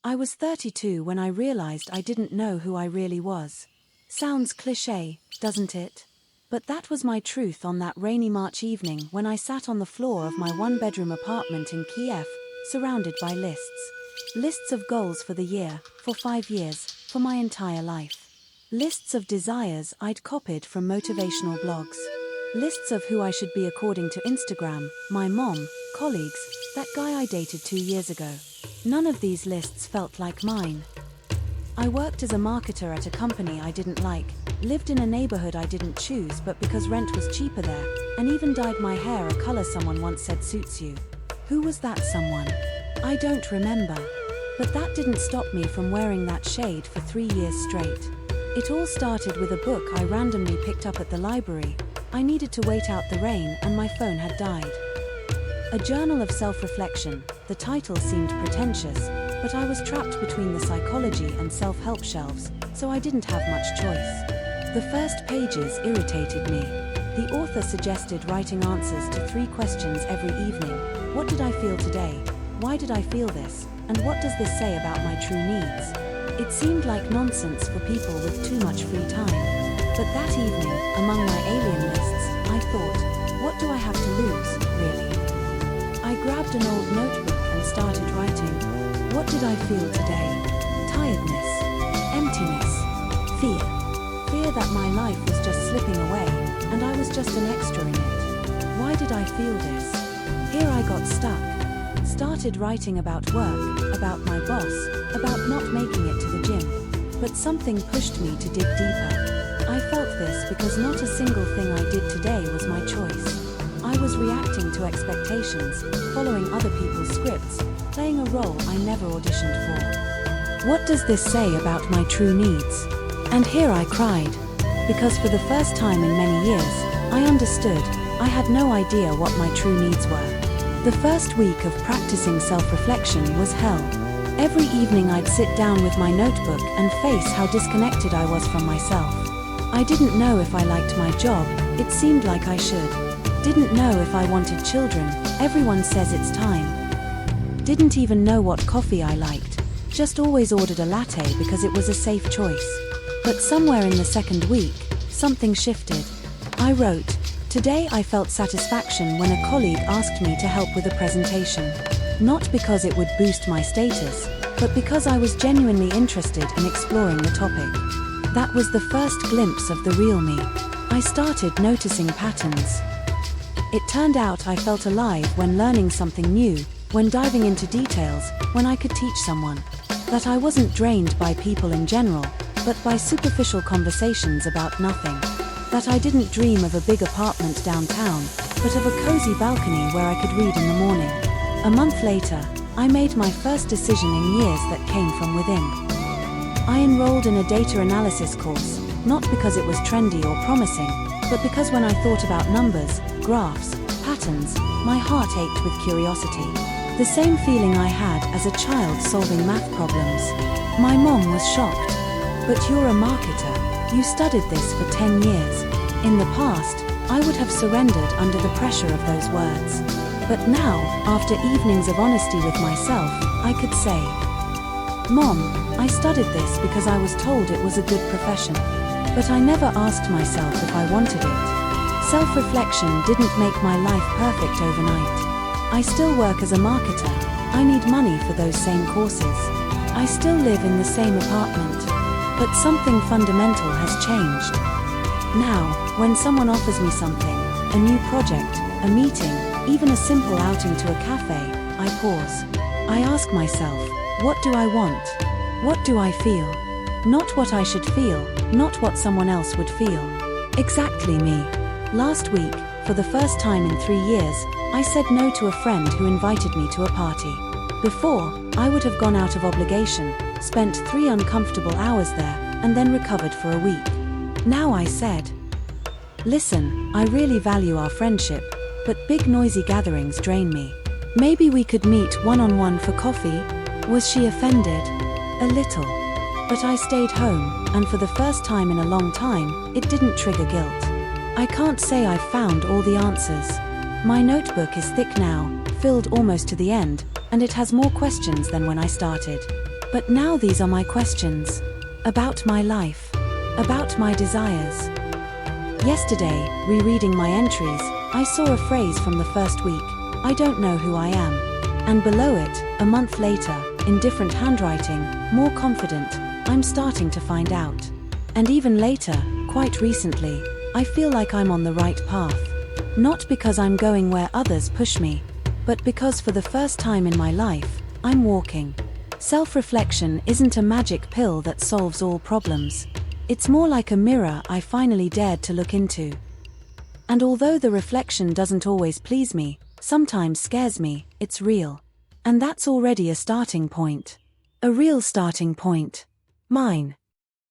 I was 32 when I realized I didn't know who I really was. Sounds cliché, doesn't it? But that was my truth on that rainy March evening when I sat on the floor of my one-bedroom apartment in Kiev, surrounded by lists. Lists of goals for the year, for 5 years, for my entire life. Lists of desires I'd copied from motivational blogs. Lists of who I should be according to Instagram, my mom, colleagues, that guy I dated 2 years ago. None of these lists felt like mine. I worked as a marketer at a company I didn't like, lived in a neighborhood I didn't choose but because rent was cheaper there, and even dyed my hair a color someone once said suits you. Who was that someone? I don't remember. But that didn't stop me from wearing that shade for 3 years straight. It all started with a book I randomly picked up at the library. I needed to wait out the rain and my phone had died. A journal of self-reflection. The title seemed pretentious, but I was trapped between the psychology and self-help shelves, so I didn't have much choice. The first pages irritated me. The author suggested writing answers to 3 questions every evening. What did I feel today? Why did I feel this? And what does this say about my true needs? It seemed like nonsense for people with too much free time. But that evening, among my alien lists, I thought, what do I have to lose, really? I grabbed an old notebook and started writing. What did I feel today? Tiredness, emptiness, fear. Fear that my life was just slipping away, and I was just an extra in it. Why did I feel this? Here I got stuck. Started writing about work, about my boss, about not making it to the gym. But something pushed me to dig deeper. I felt this because not a single thing I did today was my choice. I was reacting to expectations, following other people's scripts, playing a role I never auditioned for. What does this say about my true needs? And here I cried. Because for the first time in many years, I understood. I had no idea what my true needs were. The first week of practicing self-reflection was hell. Every evening I'd sit down with my notebook and face how disconnected I was from myself. I didn't know if I liked my job, it seemed like I should. Didn't know if I wanted children, everyone says it's time. Didn't even know what coffee I liked, just always ordered a latte because it was a safe choice. But somewhere in the second week, something shifted. I wrote, today I felt satisfaction when a colleague asked me to help with a presentation. Not because it would boost my status, but because I was genuinely interested in exploring the topic. That was the first glimpse of the real me. I started noticing patterns. It turned out I felt alive when learning something new, when diving into details, when I could teach someone. That I wasn't drained by people in general, but by superficial conversations about nothing. That I didn't dream of a big apartment downtown, but of a cozy balcony where I could read in the morning. A month later, I made my first decision in years that came from within. I enrolled in a data analysis course, not because it was trendy or promising, but because when I thought about numbers, graphs, patterns, my heart ached with curiosity. The same feeling I had as a child solving math problems. My mom was shocked. But you're a marketer. You studied this for 10 years. In the past, I would have surrendered under the pressure of those words. But now, after evenings of honesty with myself, I could say, Mom, I studied this because I was told it was a good profession. But I never asked myself if I wanted it. Self-reflection didn't make my life perfect overnight. I still work as a marketer. I need money for those same courses. I still live in the same apartment. But something fundamental has changed. Now, when someone offers me something, a new project, a meeting, even a simple outing to a cafe, I pause. I ask myself, what do I want? What do I feel? Not what I should feel, not what someone else would feel. Exactly me. Last week, for the first time in 3 years, I said no to a friend who invited me to a party. Before, I would have gone out of obligation, spent 3 uncomfortable hours there, and then recovered for a week. Now I said, listen, I really value our friendship, but big noisy gatherings drain me. Maybe we could meet one-on-one for coffee? Was she offended? A little. But I stayed home, and for the first time in a long time, it didn't trigger guilt. I can't say I've found all the answers. My notebook is thick now, filled almost to the end, and it has more questions than when I started. But now these are my questions. About my life. About my desires. Yesterday, rereading my entries, I saw a phrase from the first week, "I don't know who I am." And below it, a month later, in different handwriting, more confident, "I'm starting to find out." And even later, quite recently, I feel like I'm on the right path. Not because I'm going where others push me, but because for the first time in my life, I'm walking. Self-reflection isn't a magic pill that solves all problems. It's more like a mirror I finally dared to look into. And although the reflection doesn't always please me, sometimes scares me, it's real. And that's already a starting point. A real starting point. Mine.